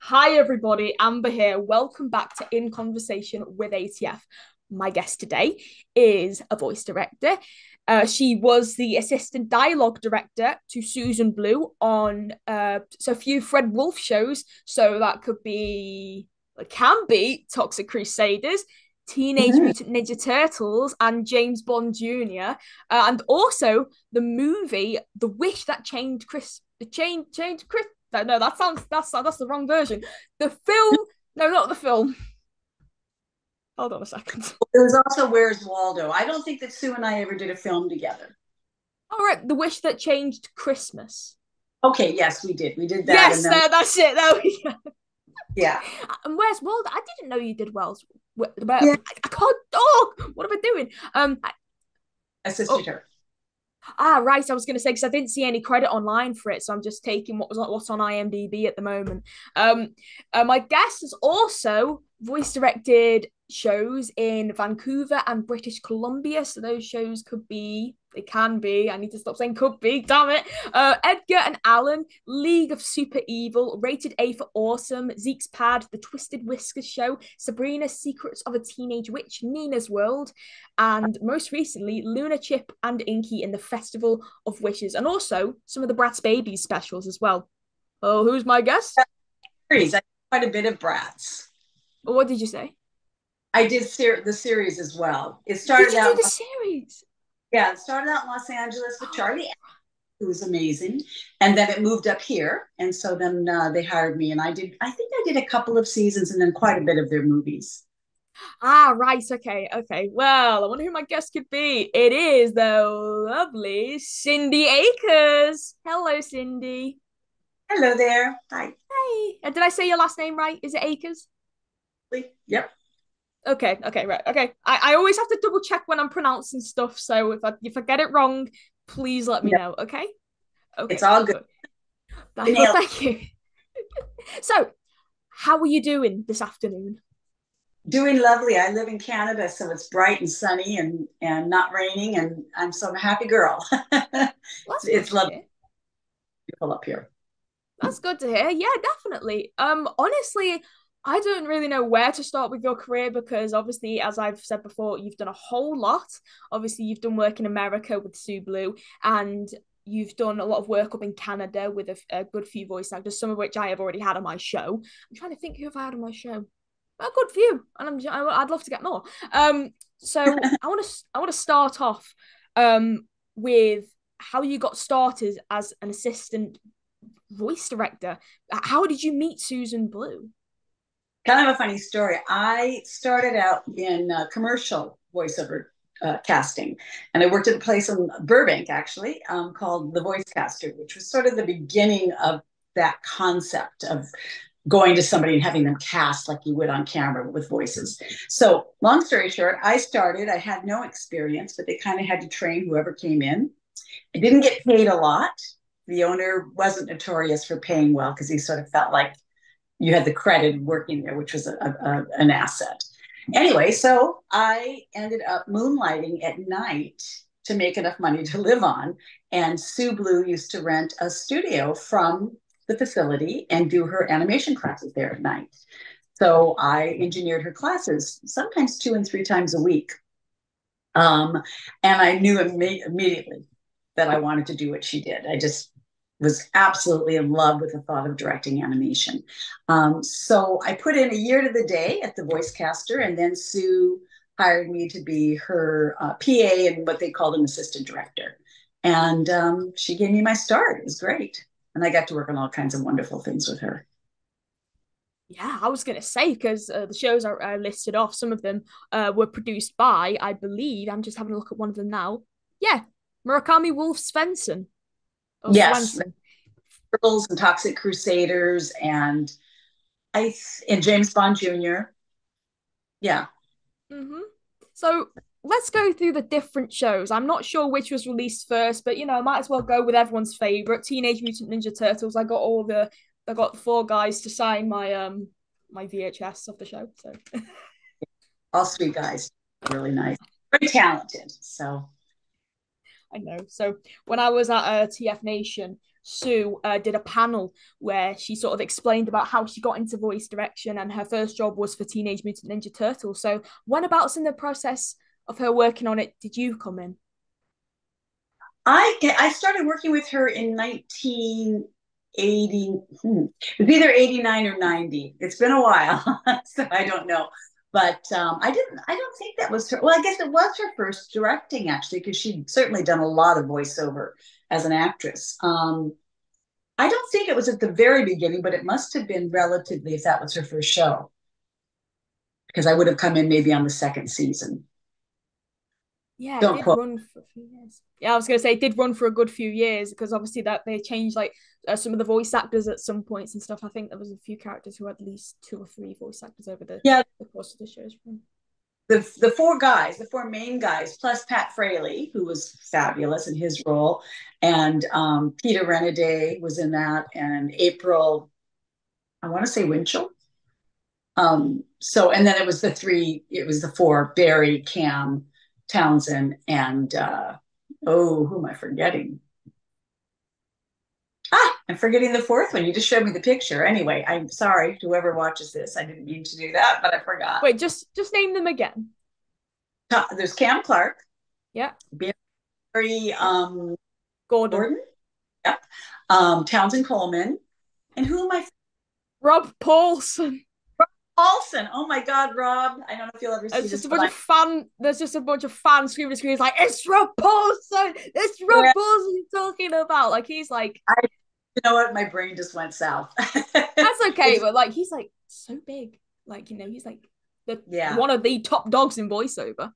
Hi, everybody. Amber here. Welcome back to In Conversation with ATF. My guest today is a voice director. She was the assistant dialogue director to Susan Blu on a few Fred Wolf shows. So that could be, it can be Toxic Crusaders, Teenage Mhm. Mutant Ninja Turtles, and James Bond Jr. And also the movie The Wish That Changed Chris. Changed Chris. No, that's the wrong version. The film. No, not the film. Hold on a second. There was also Where's Waldo. I don't think that Sue and I ever did a film together. All right, The Wish That Changed Christmas. Okay, yes, we did. We did that, and Yes, then that's it. There we go. yeah, And where's Waldo? I didn't know you did Wells. yeah, I can't talk. What am I doing? assisted Oh, her. right. I was going to say because I didn't see any credit online for it, so I'm just taking what's on IMDb at the moment. My guest has also voice directed shows in Vancouver and British Columbia, so those shows could be. They can be. I need to stop saying could be. Damn it. Edgar and Ellen, League of Super Evil, Rated A for Awesome, Zeke's Pad, The Twisted Whiskers Show, Sabrina, Secrets of a Teenage Witch, Nina's World, and most recently, Luna Chip and Inky in the Festival of Wishes, and also some of the Bratz Babies specials as well. Oh, who's my guest? Series. I did quite a bit of Bratz. What did you say? I did the series as well. It Did started you do out, the series? yeah, it started out in Los Angeles with Oh, Charlie, who was amazing, and then it moved up here, and so then they hired me, and I did. I think I did a couple of seasons, and then quite a bit of their movies. right. Okay. Okay. Well, I wonder who my guest could be. It is the lovely Cindy Akers. Hello, Cindy. Hello there. Hi. Hey. Did I say your last name right? Is it Akers? Yep. Okay, okay, right, okay. I always have to double check when I'm pronouncing stuff, so if I get it wrong, please let me Yep. know, okay? It's Okay, all good, good. good. You Well, nailed thank you. So, how are you doing this afternoon? Doing lovely. I live in Canada, so it's bright and sunny and not raining, and I'm so a happy girl. Well, that's good It's to lovely hear. up here. That's good to hear. Yeah, definitely. Honestly, I don't really know where to start with your career because obviously, as I've said before, you've done a whole lot. Obviously, you've done work in America with Sue Blue, and you've done a lot of work up in Canada with a good few voice actors, some of which I have already had on my show. I'm trying to think who have I had on my show. A good few, and I'd love to get more. So I want to start off with how you got started as an assistant voice director. How did you meet Susan Blu? Kind of a funny story. I started out in commercial voiceover casting, and I worked at a place in Burbank, actually, called The Voice Caster, which was sort of the beginning of that concept of going to somebody and having them cast like you would on camera with voices. So, long story short, I had no experience, but they kind of had to train whoever came in. I didn't get paid a lot. The owner wasn't notorious for paying well because he sort of felt like you had the credit working there, which was an asset. Anyway, so I ended up moonlighting at night to make enough money to live on. And Sue Blue used to rent a studio from the facility and do her animation classes there at night. So I engineered her classes sometimes 2 and 3 times a week. Um, and I knew immediately that I wanted to do what she did. I just was absolutely in love with the thought of directing animation. So I put in a year to the day at the voice caster, and then Sue hired me to be her PA and what they called an assistant director. And she gave me my start. It was great. And I got to work on all kinds of wonderful things with her. Yeah, I was going to say because the shows are listed off, some of them were produced by, I believe, I'm just having a look at one of them now. Yeah, Murakami-Wolf-Swenson or Yes, Swenson. Turtles and Toxic Crusaders I and James Bond Jr. Yeah. Mm-hmm. So let's go through the different shows. I'm not sure which was released first, but I might as well go with everyone's favorite, Teenage Mutant Ninja Turtles. I got the four guys to sign my VHS of the show. So All three guys, really nice, very talented. So I know. So when I was at TF Nation, Sue did a panel where she sort of explained about how she got into voice direction, and her first job was for Teenage Mutant Ninja Turtles. So whenabouts in the process of her working on it did you come in? I started working with her in 1980. It was either 89 or 90. It's been a while, so I don't know. But I don't think that was her. Well, I guess it was her first directing, actually, because she'd certainly done a lot of voiceover as an actress. I don't think it was at the very beginning, but it must have been relatively, if that was her first show, because I would have come in maybe on the second season. Yeah, it Don't did quote. run for a few years. Yeah, I was gonna say it did run for a good few years because obviously that they changed like some of the voice actors at some points and stuff. I think there was a few characters who had at least two or three voice actors over Yeah, the course of the show's run. the four guys, the four main guys, plus Pat Fraley, who was fabulous in his role, and Peter Renaday was in that, and April, I want to say Winchell. So, and then it was the four, Barry, Cam, Townsend, and who am I forgetting? I'm forgetting the fourth one. You just showed me the picture. Anyway, I'm sorry, whoever watches this. I didn't mean to do that, but I forgot. Wait, just name them again. There's Cam Clark, Yeah, Barry yeah. Gordon, Gordon, yep. Townsend Coleman, and who am I? Rob Paulson. Olsen. Oh my God, Rob. I don't know if you'll ever see It's just this, a but bunch of fan. There's just a bunch of fans screaming and screaming like, "It's Rob Paulson! It's Rob yeah, Paulson you're talking about!" Like he's like, I, you know what? My brain just went south. that's okay, It's, but like he's like so big. Like he's like the yeah. one of the top dogs in voiceover.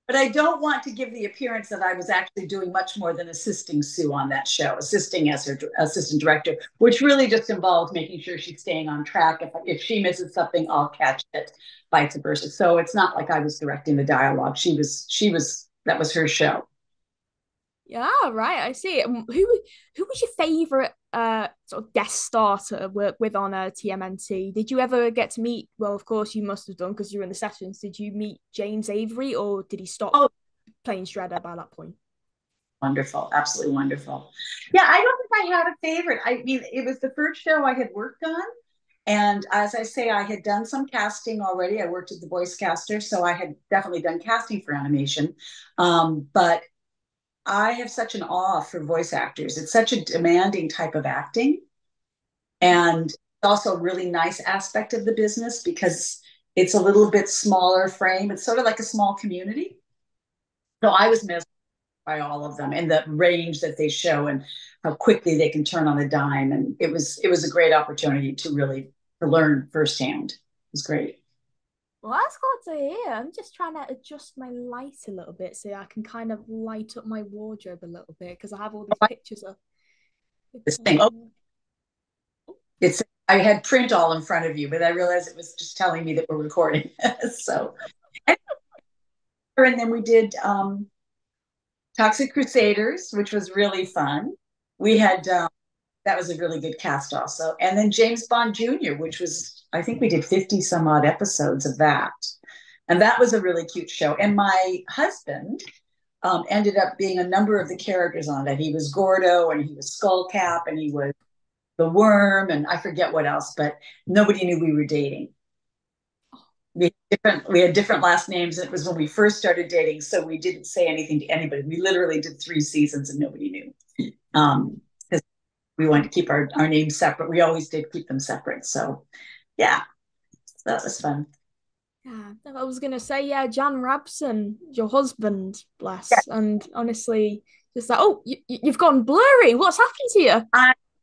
But I don't want to give the appearance that I was actually doing much more than assisting Sue on that show, assisting as her assistant director, which really just involves making sure she's staying on track. If she misses something, I'll catch it, vice versa. So it's not like I was directing the dialogue. That was her show. Yeah, right. I see. Who was your favorite sort of guest star to work with on TMNT? Did you ever get to meet? Well, of course you must have done because you were in the sessions. Did you meet James Avery, or did he stop Oh, playing Shredder by that point? wonderful. Absolutely wonderful. Yeah, I don't think I had a favorite. I mean, it was the first show I had worked on. And as I say, I had done some casting already. I worked at the Voice Caster, so I had definitely done casting for animation. But I have such an awe for voice actors. It's such a demanding type of acting. And also a really nice aspect of the business because it's a little bit smaller frame. It's sort of like a small community. So I was mesmerized by all of them and the range that they show and how quickly they can turn on a dime. And it was a great opportunity to really to learn firsthand. It was great. Well, that's good to hear. I'm just trying to adjust my light a little bit so I can kind of light up my wardrobe a little bit because I have all these pictures of. This thing. Oh, it's I had print all in front of you, but I realized it was just telling me that we're recording. So, and then we did Toxic Crusaders, which was really fun. We had that was a really good cast also, and then James Bond Jr., which was I think we did 50 some odd episodes of that, and that was a really cute show. And my husband ended up being a number of the characters on that. He was Gordo, and he was Skullcap, and he was the Worm, and I forget what else, but nobody knew we were dating. We had different last names. And it was when we first started dating, so we didn't say anything to anybody. We literally did 3 seasons and nobody knew. Because we wanted to keep our names separate. We always did keep them separate. So yeah, so that was fun. Yeah, I was gonna say, yeah, Jan Rabson, your husband, Yeah. bless, and honestly, just like, oh, you've gone blurry. What's happened to you?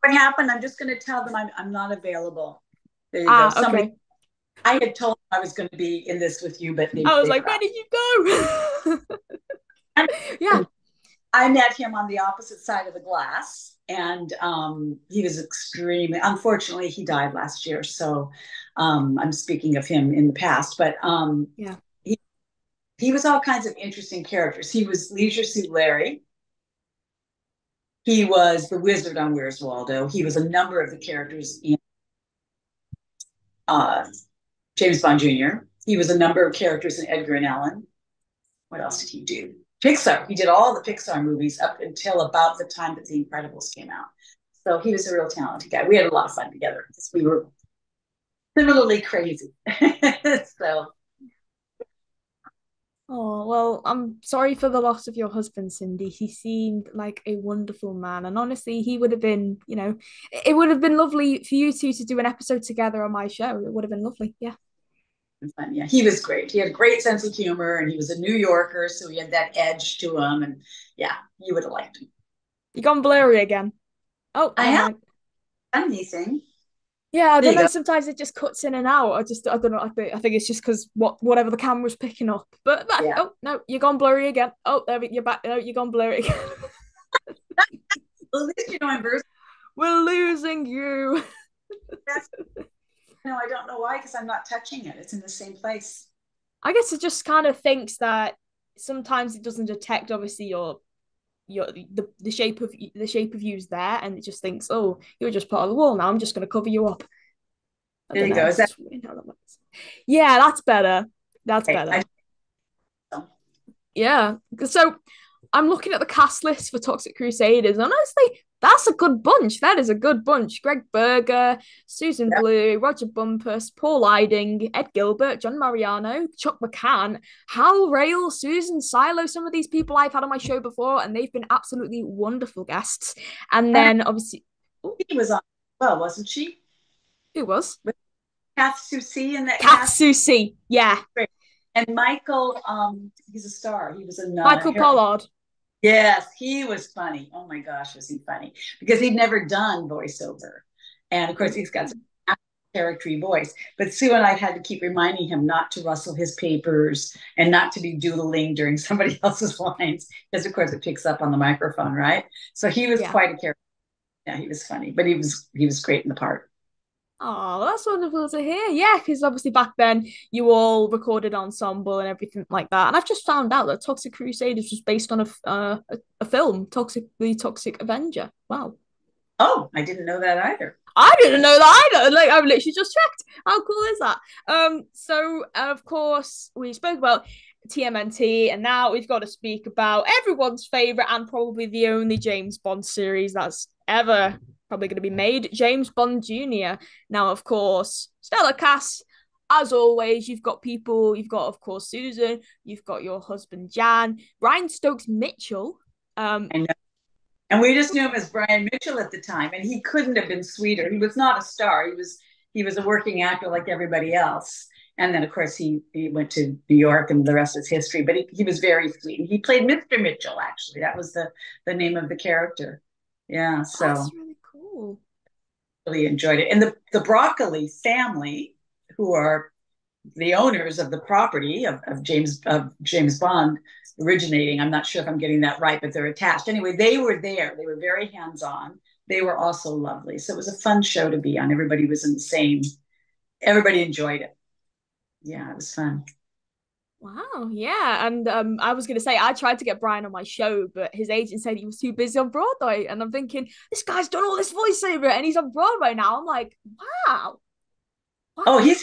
What happened? I'm just going to tell them I'm not available. There you go. Ah, Somebody okay. I had told them I was going to be in this with you, but I was they like, where forgot. did you go? Yeah. I met him on the opposite side of the glass, and he was extremely. Unfortunately, he died last year, so I'm speaking of him in the past. But Yeah. he he was all kinds of interesting characters. He was Leisure Suit Larry. He was the Wizard on Where's Waldo. He was a number of the characters in uh, James Bond Jr. He was a number of characters in Edgar and Ellen. What else did he do? Pixar. He did all the Pixar movies up until about the time that The Incredibles came out. So he was a real talented guy. We had a lot of fun together because we were similarly crazy. So Oh, well, I'm sorry for the loss of your husband, Cindy. He seemed like a wonderful man. And honestly, he would have been, it would have been lovely for you two to do an episode together on my show. It would have been lovely. Yeah. fun. Yeah, he was great. He had a great sense of humor, and he was a New Yorker, so he had that edge to him. And yeah, you would have liked him. You gone blurry again. Oh, I never have mind. done anything. Yeah, I There don't you know. go. Sometimes it just cuts in and out. I don't know. I think it's just because whatever the camera's picking up. But Yeah. oh no, you're gone blurry again. Oh, you're back. No, you're gone blurry again. Well, at least you know I'm versatile. We're losing you. No, I don't know why, because I'm not touching it. It's in the same place. I guess it just kind of thinks that sometimes it doesn't detect obviously the shape of you's there, and it just thinks, oh, you're just part of the wall now. I'm just going to cover you up. I There don't you go. know. Is It's that just weird how that works. Yeah, that's better. That's okay? better. Yeah. So I'm looking at the cast list for Toxic Crusaders. And honestly, that's a good bunch. That is a good bunch. Greg Berger, Susan Yeah. Blu, Roger Bumpus, Paul Iding, Ed Gilbert, John Mariano, Chuck McCann, Hal Rail, Susan Silo. Some of these people I've had on my show before, and they've been absolutely wonderful guests. And And then obviously, oh, she was on well, wasn't she? who was? With Kath Soucie in that Kat cast. Susie. Yeah. Great. And Michael, he's a star. He was in Michael Pollard. yes, he was funny. Oh my gosh, was he funny? Because he'd never done voiceover. And of course, he's got some character voice. But Sue and I had to keep reminding him not to rustle his papers and not to be doodling during somebody else's lines, because of course it picks up on the microphone, right? So he was Yeah. quite a character. Yeah, he was funny, but he was great in the part. Oh, that's wonderful to hear. Yeah, because obviously back then you all recorded ensemble and everything like that. And I've just found out that Toxic Crusaders was based on a film, The Toxic Avenger. Wow. Oh, I didn't know that either. I didn't know that either. Like I've literally just checked. How cool is that? So of course we spoke about TMNT, and now we've got to speak about everyone's favorite and probably the only James Bond series that's ever probably going to be made, James Bond Jr. Now, of course, stellar cast. As always, you've got, of course, Susan, you've got your husband, Jan, Brian Stokes Mitchell. I know. And we just knew him as Brian Mitchell at the time, and he couldn't have been sweeter. He was not a star. He was a working actor like everybody else. And then, of course, he went to New York, and the rest is history. But he was very sweet. He played Mr. Mitchell, actually. That was the name of the character. Yeah, That's so really cool. really enjoyed it. And the Broccoli family, who are the owners of the property of James Bond originating. I'm not sure if I'm getting that right, but they're attached. Anyway, they were there. They were very hands-on. They were also lovely. So it was a fun show to be on. Everybody was in the same. Everybody enjoyed it. Yeah, it was fun. Wow, yeah. And I was gonna say I tried to get Brian on my show, but his agent said he was too busy on Broadway. And I'm thinking, this guy's done all this voiceover and he's on Broadway now. I'm like, wow. Oh, Wow.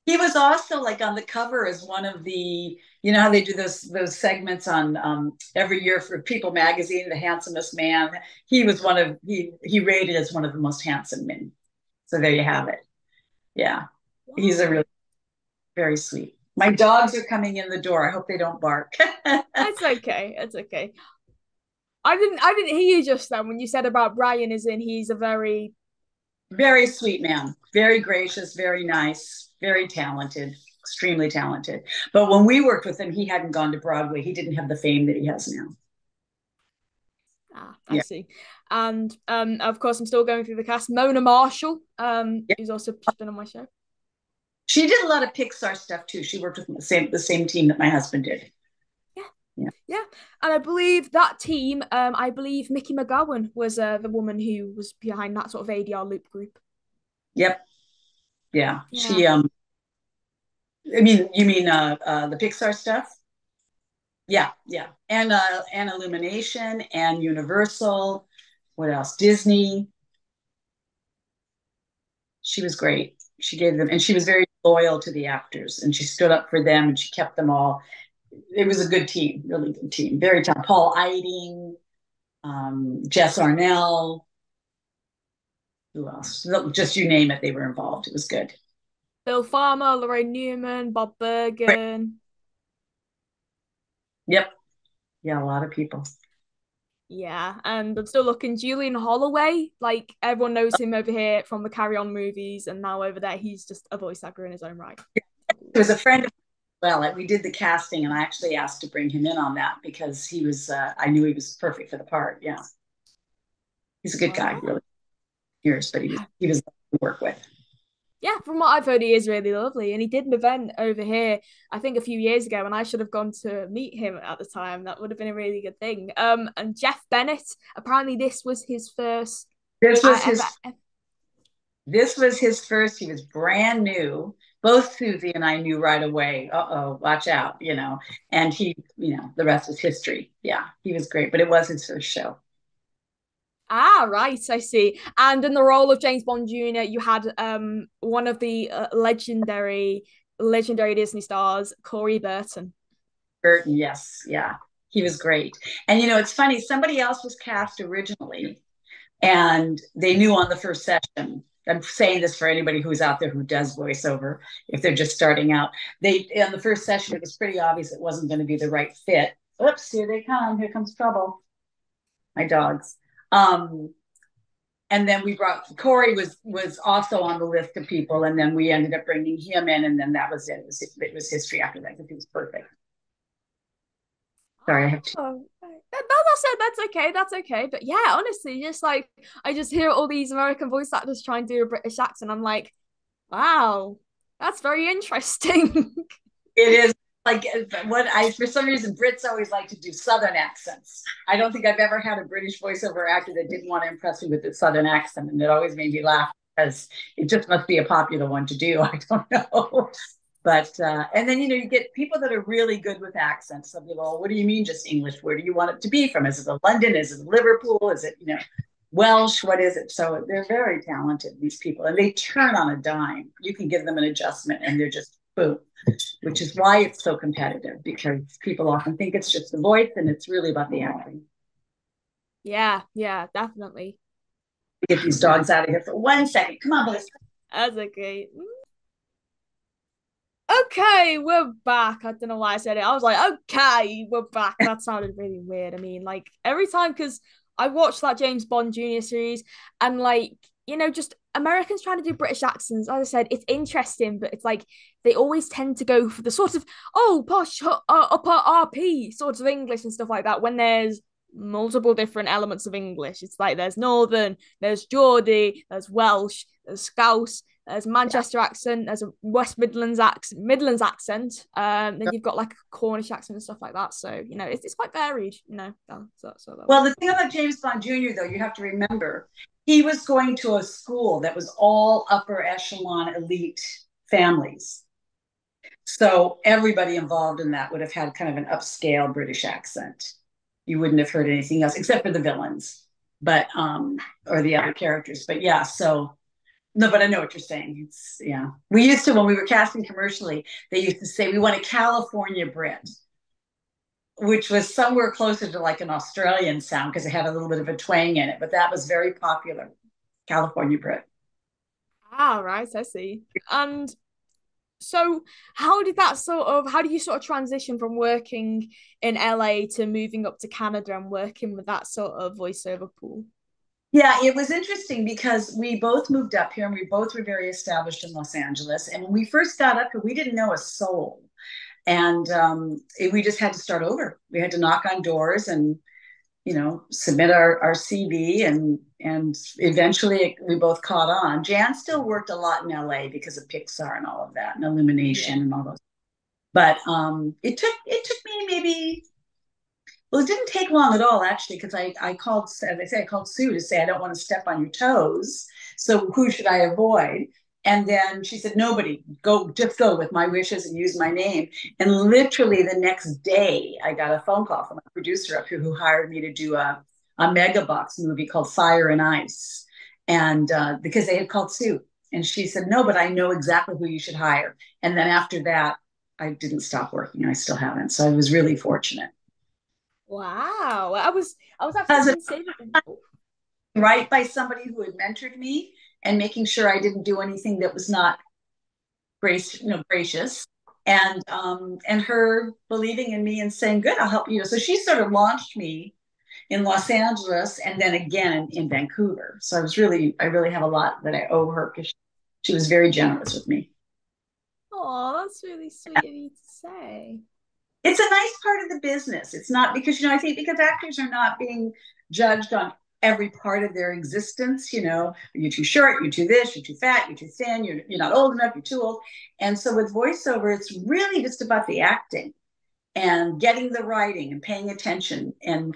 he was also like on the cover as one of the, you know how they do those segments on every year for People magazine, the handsomest man. He was he rated as one of the most handsome men. So there you have it. Yeah, he's a Wow. really very sweet. My dogs are coming in the door. I hope they don't bark. It's okay. It's okay. I didn't hear you just then when you said about Brian is in he's a very Very sweet man. Very gracious, very nice, very talented, extremely talented. But when we worked with him, he hadn't gone to Broadway. He didn't have the fame that he has now. I Yeah. see. And of course I'm still going through the cast. Mona Marshall, Yeah. who's also been on my show. She did a lot of Pixar stuff too. She worked with the same team that my husband did. Yeah. Yeah. Yeah, and I believe that team, I believe Mickey McGowan was the woman who was behind that sort of ADR loop group. Yep. Yeah. Yeah. I mean, you mean the Pixar stuff? Yeah, yeah. And Illumination and Universal. What else? Disney. She was great. She gave them, and she was very loyal to the actors, and she stood up for them, and she kept them all. it was a good team, really good team. Very tough. Paul Eiding, Jess Arnell, who else? Just you name it, they were involved. It was good. Bill Farmer, Lorraine Newman, Bob Bergen. Yep. Yeah, a lot of people. Yeah, and I'm still looking. Julian Holloway, like everyone knows him over here from the Carry On movies, and now over there, he's just a voice actor in his own right. It was a friend of well, like we did the casting, and I actually asked to bring him in on that because he was. I knew he was perfect for the part. Yeah, he's a good guy, Wow. really. Years, but he was to work with. Yeah, from what I've heard, he is really lovely. And he did an event over here, I think a few years ago, and I should have gone to meet him at the time. That would have been a really good thing. And Jeff Bennett, apparently this was his first This was ever. his. This was his first. He was brand new. Both Susie and I knew right away. Oh, watch out, And the rest is history. Yeah, he was great, but it was his first show. Ah, right, I see. And in the role of James Bond Jr., you had one of the legendary Disney stars, Corey Burton. Burton, yes, yeah, he was great. And it's funny. Somebody else was cast originally, and they knew on the first session. I'm saying this for anybody who's out there who does voiceover, if they're just starting out. They on the first session, it was pretty obvious it wasn't going to be the right fit. Oops, here they come. Here comes trouble. My dogs. And then we brought Corey was also on the list of people, and then we ended up bringing him in, and then that was it. It was history after that because he was perfect. Sorry, I have to. Oh, that's okay. That's okay. But yeah, honestly, just like I just hear all these American voice actors try and do a British accent. I'm like, wow, that's very interesting. It is like what I for some reason Brits always like to do Southern accents. I don't think I've ever had a British voiceover actor that didn't want to impress me with the Southern accent, and it always made me laugh because it just must be a popular one to do. I don't know. But and then you get people that are really good with accents. Some people, oh, what do you mean just English? Where do you want it to be from? Is it a London? Is it Liverpool? Is it Welsh? What is it? So they're very talented, these people, and they turn on a dime. You can give them an adjustment, and they're just boom. Which is why it's so competitive because people often think it's just the voice, and it's really about the acting. Yeah, definitely. Get these dogs out of here for 1 second. Come on, boys. That's okay. Okay, we're back. I don't know why I said it. I was like, okay, we're back. That sounded really weird. I mean, like every time, because I watched that James Bond Jr. series and like, just Americans trying to do British accents. As I said, it's interesting, but it's like they always tend to go for the sort of, posh, upper RP sort of English and stuff like that when there's multiple different elements of English. It's like there's Northern, there's Geordie, there's Welsh, there's Scouse, there's Manchester accent, there's a West Midlands accent. Then you've got like a Cornish accent and stuff like that. So it's quite varied. Well, the thing about James Bond Jr. though, you have to remember, he was going to a school that was all upper echelon elite families. So everybody involved in that would have had kind of an upscale British accent. You wouldn't have heard anything else except for the villains, but or the other characters. But yeah, so no, but I know what you're saying. We used to when we were casting commercially, they used to say we want a California Brit, which was somewhere closer to like an Australian sound because it had a little bit of a twang in it. But that was very popular, California Brit. Ah, right, I see. And so how do you sort of transition from working in LA to moving up to Canada and working with that sort of voiceover pool? Yeah, it was interesting because we both moved up here and we both were very established in Los Angeles. And when we first got up here, we didn't know a soul. And we just had to start over. We had to knock on doors and submit our CV, and eventually we both caught on. Jan still worked a lot in LA because of Pixar and all of that, and Illumination and all those. But it took me maybe. Well, it didn't take long at all, actually, because I called, as I said, I called Sue to say I don't want to step on your toes. So who should I avoid? And then she said, nobody, just go with my wishes and use my name. And literally the next day, I got a phone call from a producer up here who hired me to do a mega box movie called Fire and Ice. And because they had called Sue. And she said, no, but I know exactly who you should hire. And then after that, I didn't stop working. I still haven't. So I was really fortunate. Wow. I was actually Because considering. right by somebody who had mentored me and making sure I didn't do anything that was not gracious, and her believing in me and saying, "Good, I'll help you." So she sort of launched me in Los Angeles and then again in Vancouver. So I really have a lot that I owe her because she was very generous with me. Oh, that's really sweet of you to say. It's a nice part of the business. It's not because, I think because actors are not being judged on every part of their existence. You're too short, you're too this, you're too fat, you're too thin, you're not old enough, you're too old. And so with voiceover, it's really just about the acting and getting the writing and paying attention and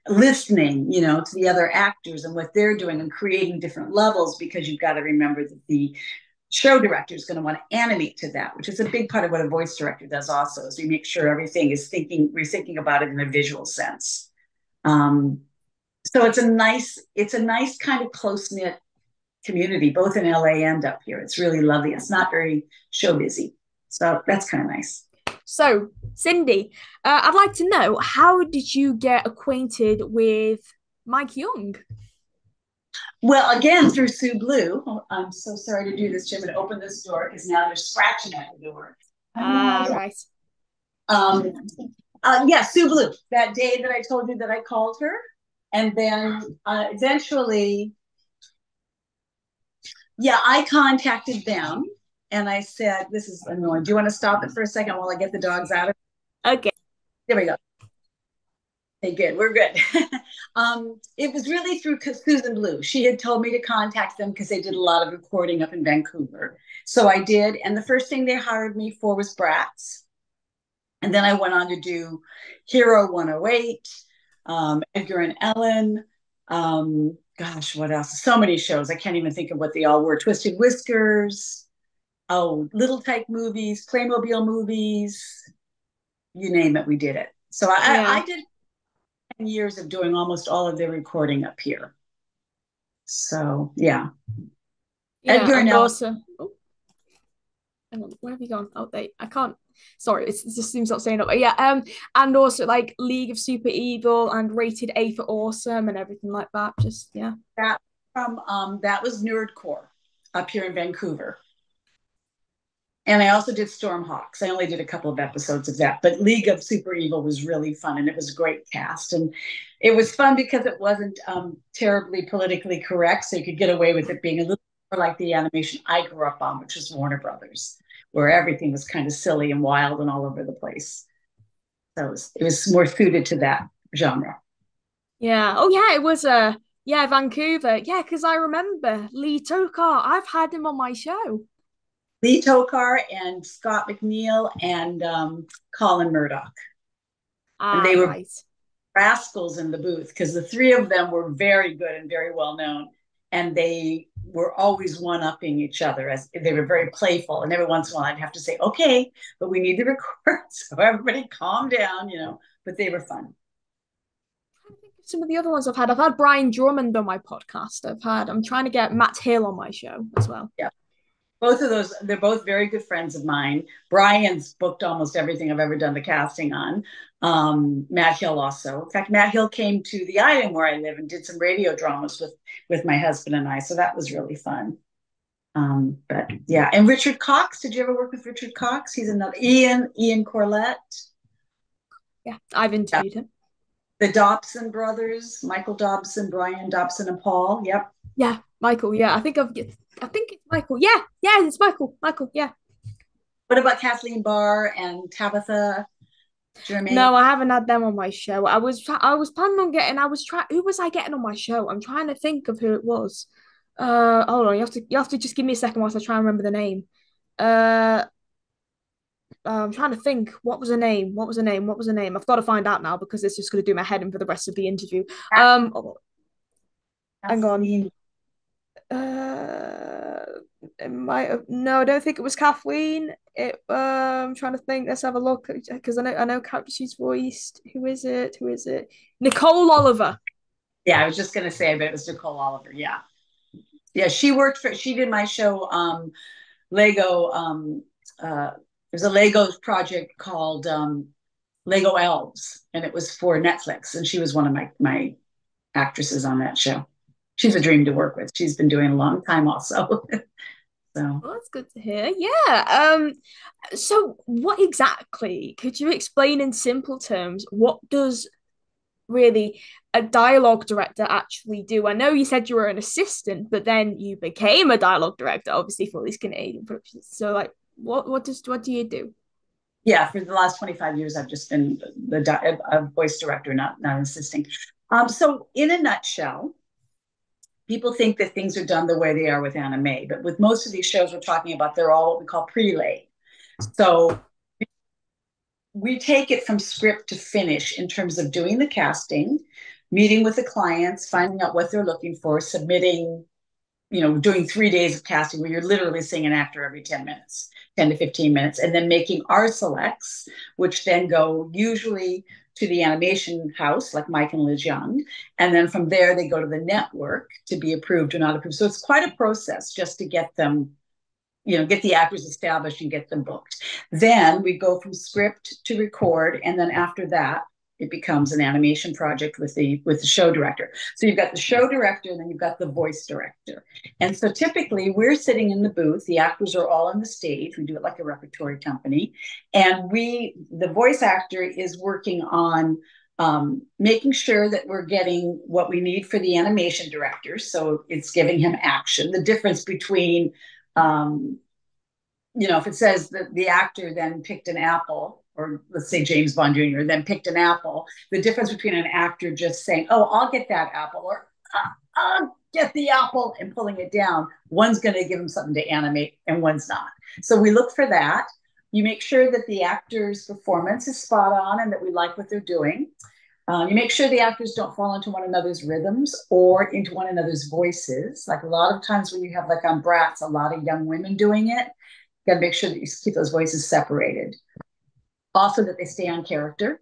listening, to the other actors and what they're doing and creating different levels, because you've got to remember that the show director is going to want to animate to that, which is a big part of what a voice director does also, is we make sure everything is we're thinking about it in a visual sense. So it's a nice kind of close-knit community, both in LA and up here. It's really lovely. It's not very show busy. So that's kind of nice. So, Cindy, I'd like to know, how did you get acquainted with Mike Young? Well, again, through Sue Blu. Oh, I'm so sorry to do this, Jim, and open this door because now they're scratching at the door. Right. Yeah, Sue Blu. That day that I told you that I called her, and then eventually, yeah, I contacted them, and I said, "This is annoying. Do you want to stop it for a second while I get the dogs out of?" Okay. There we go. Okay, good. We're good. It was really through Susan Blu. She had told me to contact them because they did a lot of recording up in Vancouver. So I did. And the first thing they hired me for was Bratz. And then I went on to do Hero 108, Edgar and Ellen. Gosh, what else? So many shows. I can't even think of what they all were. Twisted Whiskers. Oh, Little Tyke movies, Playmobil movies. You name it, we did it. So I did years of doing almost all of their recording up here. So yeah. Edgar and also, hang on, where have you gone? Oh, I can't. Sorry, it just seems not saying up. But yeah, and also like League of Super Evil and Rated A for Awesome and everything like that. Just yeah. That was Nerdcore up here in Vancouver. And I also did Stormhawks. I only did a couple of episodes of that, but League of Super Evil was really fun, and it was a great cast. And it was fun because it wasn't terribly politically correct, so you could get away with it being a little more like the animation I grew up on, which was Warner Brothers, where everything was kind of silly and wild and all over the place. So it was more suited to that genre. Yeah. Oh yeah, it was yeah, Vancouver. Yeah, because I remember Lee Tokar. I've had him on my show. Lee Tokar and Scott McNeil and Colin Murdoch. And they were Right. rascals in the booth because the three of them were very good and very well known. And they were always one-upping each other, as they were very playful. And every once in a while I'd have to say, okay, but we need to record. So everybody calm down, but they were fun. Some of the other ones I've had Brian Drummond on my podcast. I'm trying to get Matt Hill on my show as well. Yeah. Both of those, they're both very good friends of mine. Brian's booked almost everything I've ever done the casting on. Matt Hill also. In fact, Matt Hill came to the island where I live and did some radio dramas with my husband and I. So that was really fun. But yeah, and Richard Cox. Did you ever work with Richard Cox? He's another Ian Corlett. Yeah, I've interviewed him. The Dobson brothers, Michael Dobson, Brian Dobson, and Paul. Yep. Yeah, Michael. Yeah, I think it's Michael. Yeah, it's Michael. Michael. Yeah. What about Kathleen Barr and Tabitha Germain? No, I haven't had them on my show. I was planning on getting. Who was I getting on my show? I'm trying to think of who it was. Hold on. You have to just give me a second whilst I try and remember the name. I'm trying to think. What was her name? What was her name? What was her name? I've got to find out now because it's just going to do my head in for the rest of the interview. Hang on. It might have. No, I don't think it was Kathleen. I'm trying to think. Let's have a look because I know character she's voiced. Who is it? Nicole Oliver. Yeah, I was just gonna say, but it was Nicole Oliver. Yeah, she did my show, Lego, there's a Lego project called Lego Elves, and it was for Netflix, and she was one of my actresses on that show. She's a dream to work with. She's been doing a long time also. So Well, that's good to hear. Yeah. So what exactly, could you explain in simple terms, what does really a dialogue director actually do? I know you said you were an assistant, but then you became a dialogue director, obviously, for these Canadian productions. So like what do you do? yeah, for the last 25 years, I've just been a voice director, not assisting. So in a nutshell, people think that things are done the way they are with anime, but with most of these shows we're talking about, they're all what we call prelay. So we take it from script to finish in terms of doing the casting, meeting with the clients, finding out what they're looking for, submitting, doing 3 days of casting where you're literally seeing an actor every 10 minutes, 10 to 15 minutes, and then making our selects, which then go usually to the animation house, like Mike and Liz Young. And then from there, they go to the network to be approved or not approved. So it's quite a process just to get them, get the actors established and get them booked. Then we go from script to record. And then after that, it becomes an animation project with the show director. So you've got the show director, and then you've got the voice director. And so typically we're sitting in the booth, the actors are all on the stage. We do it like a repertory company. And the voice actor is working on making sure that we're getting what we need for the animation director. So it's giving him action. The difference between, if it says that the actor then picked an apple, or let's say James Bond Jr. then picked an apple, the difference between an actor just saying, oh, I'll get that apple, or I'll get the apple, and pulling it down, one's going to give him something to animate and one's not. So we look for that. You make sure that the actor's performance is spot on and that we like what they're doing. You make sure the actors don't fall into one another's rhythms or into one another's voices. Like a lot of times when you have, like on Bratz, a lot of young women doing it, you got to make sure that you keep those voices separated. Also, that they stay on character.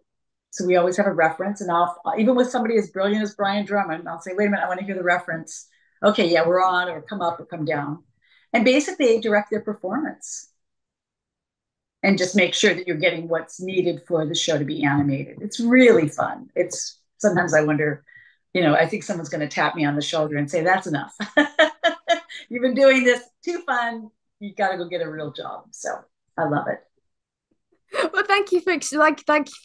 So we always have a reference. And even with somebody as brilliant as Brian Drummond, I'll say, wait a minute, I want to hear the reference. Okay, yeah, we're on, or come up or come down. And basically direct their performance and just make sure that you're getting what's needed for the show to be animated. It's really fun. Sometimes I wonder, I think someone's going to tap me on the shoulder and say, that's enough. You've been doing this, too fun. You got to go get a real job. So I love it. Well, thank you for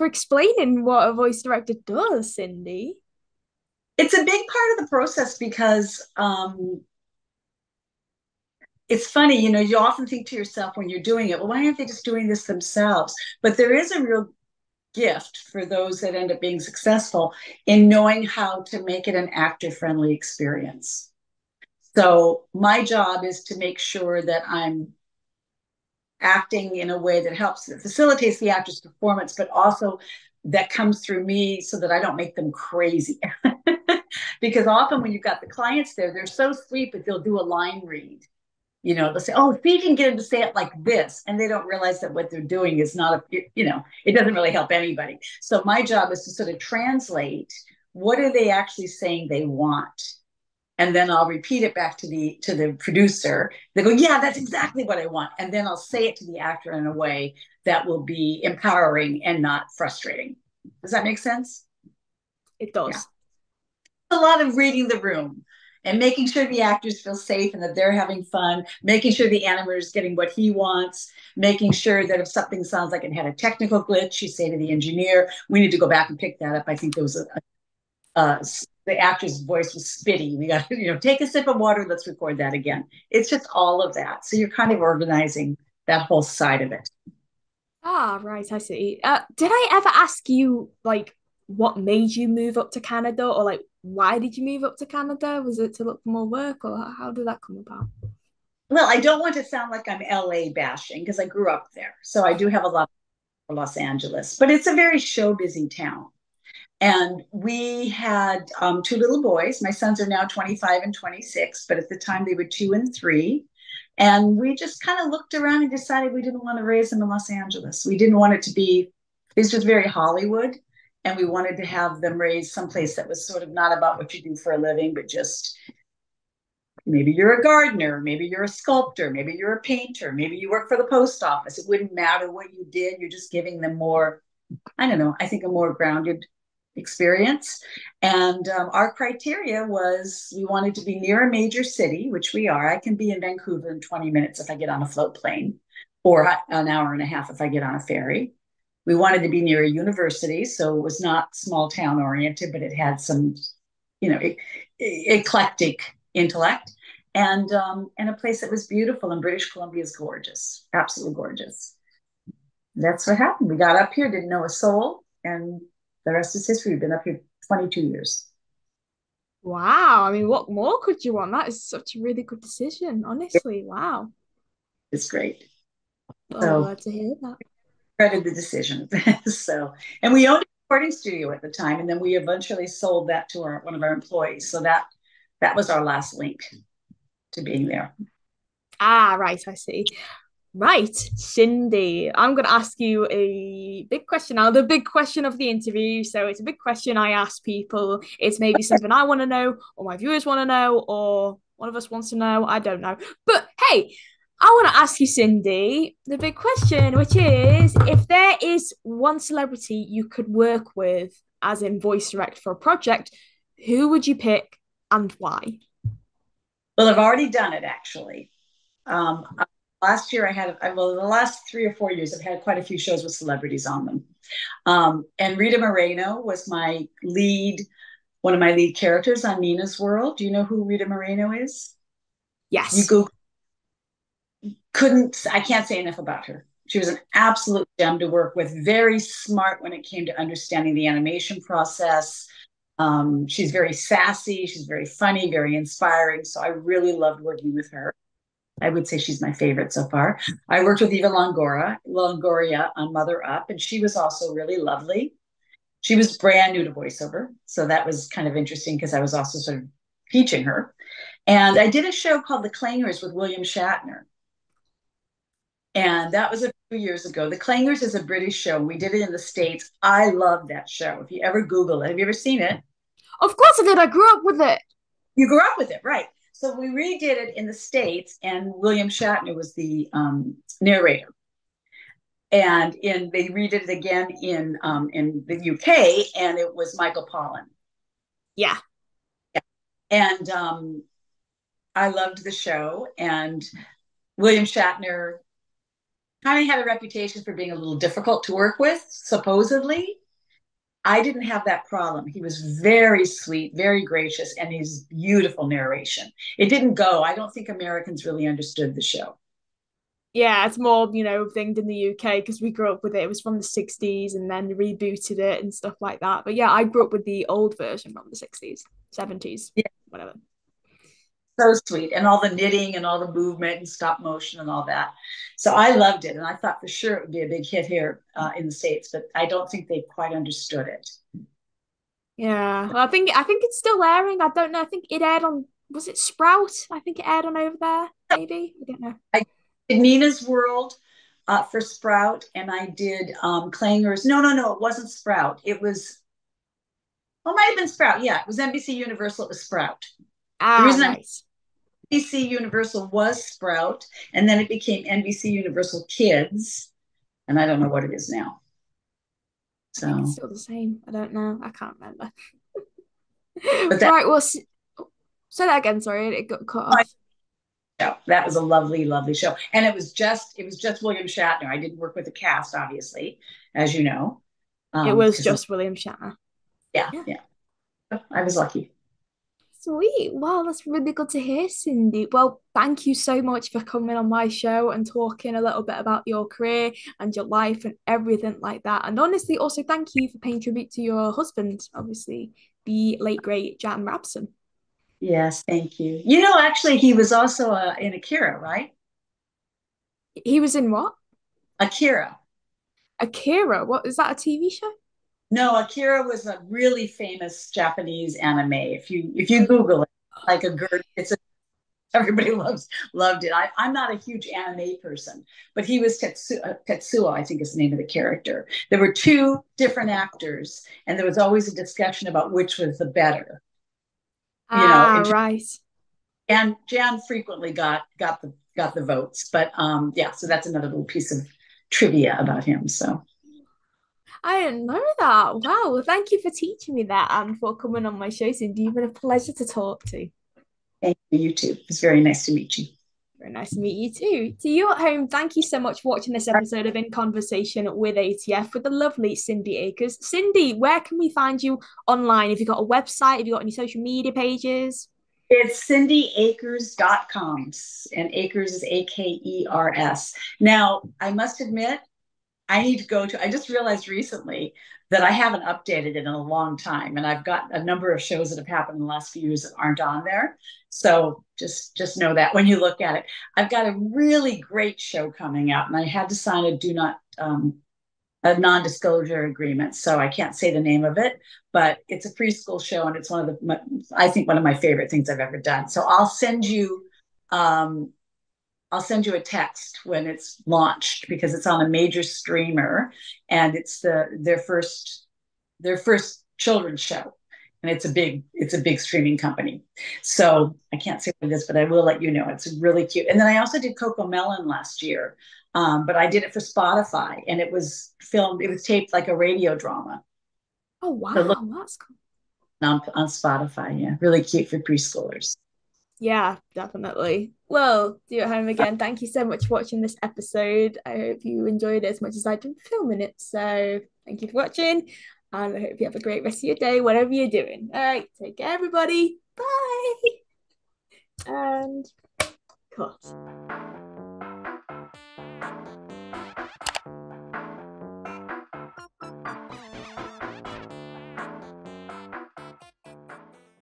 explaining what a voice director does, Cindy. It's a big part of the process because it's funny, you often think to yourself when you're doing it, well, why aren't they just doing this themselves? But there is a real gift for those that end up being successful in knowing how to make it an actor-friendly experience. So my job is to make sure that I'm acting in a way that facilitates the actor's performance, but also that comes through me so that I don't make them crazy. Because often when you've got the clients there, they're so sweet, but they'll do a line read. They'll say, oh, if you can get them to say it like this, and they don't realize that what they're doing is not it doesn't really help anybody. So my job is to sort of translate, what are they actually saying they want? And then I'll repeat it back to the producer. They go, yeah, that's exactly what I want. And then I'll say it to the actor in a way that will be empowering and not frustrating. Does that make sense? It does. Yeah. A lot of reading the room and making sure the actors feel safe and that they're having fun, making sure the animator is getting what he wants, making sure that if something sounds like it had a technical glitch, you say to the engineer, we need to go back and pick that up. I think there was the actor's voice was spitty. We got to, take a sip of water. Let's record that again. It's just all of that. So you're kind of organizing that whole side of it. Ah, right, I see. Did I ever ask you, like, what made you move up to Canada, or like, why did you move up to Canada? Was it to look for more work, or how did that come about? Well, I don't want to sound like I'm LA bashing because I grew up there. So I do have a lot for Los Angeles, but it's a very show busy town. And we had two little boys. My sons are now 25 and 26, but at the time they were 2 and 3. And we just kind of looked around and decided we didn't want to raise them in Los Angeles. We didn't want it to be, it's just very Hollywood. And we wanted to have them raised someplace that was sort of not about what you do for a living, but just, maybe you're a gardener, maybe you're a sculptor, maybe you're a painter, maybe you work for the post office. It wouldn't matter what you did. You're just giving them more, I don't know, I think a more grounded experience. And our criteria was we wanted to be near a major city, which we are. I can be in Vancouver in 20 minutes if I get on a float plane, or an hour and a half if I get on a ferry. We wanted to be near a university, so it was not small town oriented, but it had some, eclectic intellect, and a place that was beautiful. And British Columbia is gorgeous, absolutely gorgeous. That's what happened. We got up here, didn't know a soul, and the rest is history. We've been up here 22 years. Wow. I mean, what more could you want? That is such a really good decision, honestly. Wow. It's great. Oh, So glad to hear that. credit the decision. So, and we owned a recording studio at the time, and then we eventually sold that to one of our employees. So that was our last link to being there. Ah, right, I see. Right, Cindy, I'm going to ask you a big question now, the big question of the interview. So it's a big question I ask people. It's maybe something I want to know, or my viewers want to know, or one of us wants to know. I don't know. But hey, I want to ask you, Cindy, the big question, which is if there is one celebrity you could work with, as in voice direct for a project, who would you pick and why? Well, I've already done it actually. Um, Last year I had, well, the last 3 or 4 years, I've had quite a few shows with celebrities on them. And Rita Moreno was one of my lead characters on Nina's World. Do you know who Rita Moreno is? You Yes. Google, I can't say enough about her. She was an absolute gem to work with, very smart when it came to understanding the animation process. She's very sassy, she's very funny, very inspiring. So I really loved working with her. I would say she's my favorite so far. I worked with Eva Longoria on Mother Up, and she was also really lovely. She was brand new to voiceover, so that was kind of interesting because I was also sort of teaching her. And I did a show called The Clangers with William Shatner, and that was a few years ago. The Clangers is a British show. We did it in the States. I love that show. If you ever Google it, have you ever seen it? Of course I did. I grew up with it. You grew up with it, right? So we redid it in the States, and William Shatner was the narrator. And they redid it again in the UK, and it was Michael Pollan. Yeah. Yeah. And I loved the show. And William Shatner kind of had a reputation for being a little difficult to work with, supposedly. I didn't have that problem. He was very sweet, very gracious, and his beautiful narration. It didn't go. I don't think Americans really understood the show. Yeah, it's more, thinged in the UK because we grew up with it. It was from the 60s and then rebooted it and stuff like that. But yeah, I grew up with the old version from the 60s, 70s, Yeah, whatever. so sweet. And all the knitting and all the movement and stop motion and all that. So I loved it. And I thought for sure it would be a big hit here in the States, but I don't think they quite understood it. Yeah, well, I think it's still airing. I don't know. I think it aired on, was it Sprout? I think it aired on over there, maybe. I don't know. I did Nina's World for Sprout, and I did Clangers. No, it wasn't Sprout. It was, well, it might have been Sprout. Yeah, it was NBC Universal. It was Sprout. The Ah, reason right. NBC Universal was Sprout, and then it became NBC Universal Kids, and I don't know what it is now. I think it's So, still the same. I don't know. I can't remember. but Right, well, say that again. Sorry, it got cut off. that was a lovely, lovely show, and it was just William Shatner. I didn't work with the cast, obviously, as you know, It was because just William Shatner. yeah, Yeah. yeah, I was lucky. Sweet. Wow, that's really good to hear, Cindy. Well, thank you so much for coming on my show and talking a little bit about your career and your life and everything like that. And honestly, also thank you for paying tribute to your husband, obviously, the late great Jan Rabson. Yes, thank you. Actually, he was also in Akira, right? He was in what? Akira. Akira. What is that? A TV show? No, Akira was a really famous Japanese anime. If you Google it, like a girl, everybody loved it. I'm not a huge anime person, but he was Tetsuo, I think is the name of the character. There were two different actors, and there was always a discussion about which was the better. You know, Ah, right. And Jan frequently got the votes, but yeah, so that's another little piece of trivia about him. So I didn't know that. Wow. Well, thank you for teaching me that and for coming on my show, Cindy. You've been a pleasure to talk to. thank you, you too. It's very nice to meet you. Very nice to meet you too. To you at home, thank you so much for watching this episode of In Conversation with ATF with the lovely Cindy Akers. Cindy, where can we find you online? Have you got a website? Have you got any social media pages? It's cindyakers.com, and Akers is Akers. Now, I must admit, I need to go to, I just realized recently that I haven't updated it in a long time. And I've got a number of shows that have happened in the last few years that aren't on there. So just know that when you look at it. I've got a really great show coming out, and I had to sign a non-disclosure agreement, so I can't say the name of it, but it's a preschool show, and it's one of I think one of my favorite things I've ever done. So I'll send you a text when it's launched, because it's on a major streamer, and it's their first children's show, and it's a big streaming company. So I can't say what it is, but I will let you know. It's really cute. And then I also did Coco Melon last year, but I did it for Spotify, and it was filmed. It was taped like a radio drama. Oh, So look wow. That's cool. on Spotify. Yeah, really cute for preschoolers. Yeah, definitely. Well, do at home again. Thank you so much for watching this episode. I hope you enjoyed it as much as I did filming it. So thank you for watching, and I hope you have a great rest of your day, whatever you're doing. All right, take care, everybody. Bye. And cut.